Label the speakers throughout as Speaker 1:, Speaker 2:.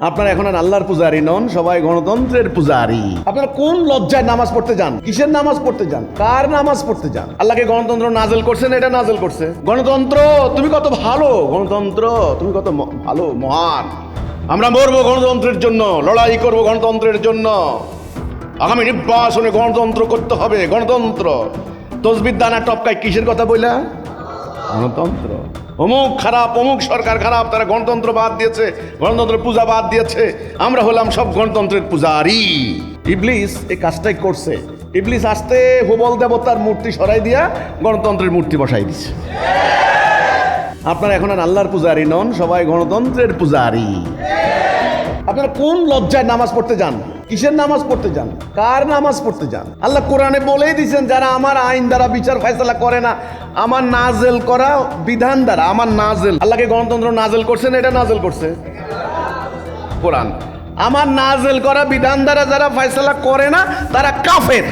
Speaker 1: আপনারা এখন আর আল্লাহর পূজারী নন, সবাই গণতন্ত্রের পূজারী। আপনারা কোন লজ্জায় নামাজ পড়তে যান? কিসের নামাজ পড়তে যান? কার নামাজ পড়তে যান? আল্লাহকে গণতন্ত্র নাজেল করছেন, এটা নাজেল করছে। গণতন্ত্র তুমি কত ভালো, গণতন্ত্র তুমি কত ভালো, মহান। আমরা মরবো গণতন্ত্রের জন্য, লড়াই করব গণতন্ত্রের জন্য। আগামী নির্বাচনে গণতন্ত্র করতে হবে। গণতন্ত্র তসবির দানা টপকায় কিসের কথা বইলা? গণতন্ত্র। অমুক খারাপ, অমুক সরকার খারাপ, তারা গণতন্ত্র বাদ দিয়েছে, গণতন্ত্রের পূজা বাদ দিয়েছে। আমরা হলাম সব গণতন্ত্রের পূজারী। ইবলিস এই কাজটাই করছে। ইবলিস আসতে হুবল দেবতার মূর্তি সরাই দিয়া গণতন্ত্রের মূর্তি বসাই দিচ্ছে। আপনারা এখন আর আল্লাহর পূজারী নন, সবাই গণতন্ত্রের পূজারী। আপনারা কোন লজ্জায় নামাজ পড়তে যান? কিসের নামাজ পড়তে যান? কার নামাজ পড়তে যান? আল্লাহ কোরআনে বলেই দিয়েছেন, যারা আমার আইন দ্বারা বিচার ফয়সালা করে না, আমার নাজেল করা বিধান দ্বারা, আমার নাজেল, আল্লাহকে গণতন্ত্র নাজেল করছেন, এটা নাজেল করছে কোরআন। আমার নাজেল করা বিধান দ্বারা যারা ফয়সালা করে না, তারা কাফের।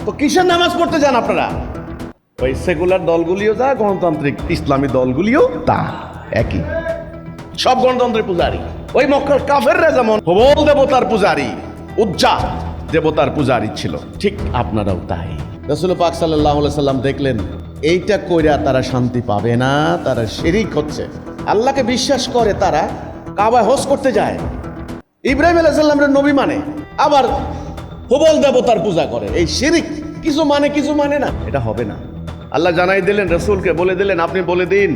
Speaker 1: তো কিসের নামাজ পড়তে যান আপনারা? ওই সেকুলার দলগুলিও যা, গণতান্ত্রিক ইসলামী দলগুলিও তা একই, সব গণতন্ত্রের পূজারী। ওই মক্কার কাফেররা যেমন হুবল দেবতার পূজারী, উজ্জা দেবতার পূজারী ছিল, ঠিক আপনারাও তাই। রাসূল পাক সাল্লাল্লাহু আলাইহি সাল্লাম দেখলেন এইটা কইরা তারা শান্তি পাবে না, তারা শিরিক হচ্ছে। আল্লাহকে বিশ্বাস করে, তারা কাবায় হজ করতে যায়, ইব্রাহিম আলাইহিস সালামের নবী মানে, আবার হুবল দেবতার পূজা করে। এই শিরিক, কিছু মানে কিছু মানে না, এটা হবে না। আল্লাহ জানাই দিলেন, রাসূলকে বলে দিলেন, আপনি বলে দিন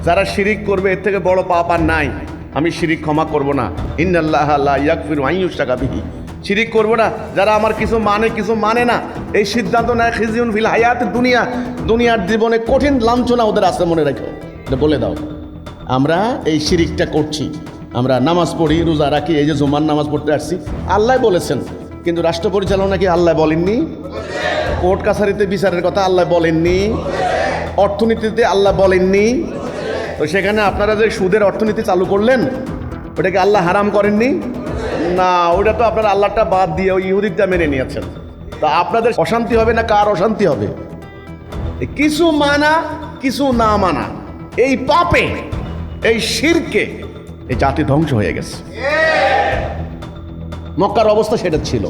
Speaker 1: যারা শিরিক করবে এর থেকে বড় পাপ আর নাই। আমি শিরিক ক্ষমা করব না। ইন্নাল্লাহা লা ইয়াগফিরু আন ইউশরাকা বিহি। শিরিক করব না। যারা আমার কিছু মানে কিছু মানে না, এই সিদ্ধান্ত নেয়, খিজিউন ফিল হায়াত দুনিয়া, দুনিয়ার জীবনে কঠিন লাঞ্ছনা ওদের আছে, মনে রাখো। এটা বলে দাও, আমরা এই শিরিকটা করছি। আমরা নামাজ পড়ি, রোজা রাখি, এই যে জুমার নামাজ পড়তে আসছি, আল্লাহ বলেছেন, কিন্তু রাষ্ট্র পরিচালনা কি আল্লাহ বলেননি? কোর্ট কাছারিতে বিচারের কথা আল্লাহ বলেননি? অর্থনীতিতে আল্লাহ বলেননি? তো সেখানে আপনারা যে সুদের অর্থনীতি চালু করলেন, ওটাকে আল্লাহ হারাম করেননি? না, ওটা তো আপনারা আল্লাহটা বাদ দিয়ে ওই ইহুদিটা মেনে নিয়েছেন। তা আপনাদের অশান্তি হবে না, কার অশান্তি হবে? কিছু মানা কিছু না মানা, এই পাপে, এই শিরকে এই জাতি ধ্বংস হয়ে গেছে। মক্কার অবস্থা সেটা ছিল।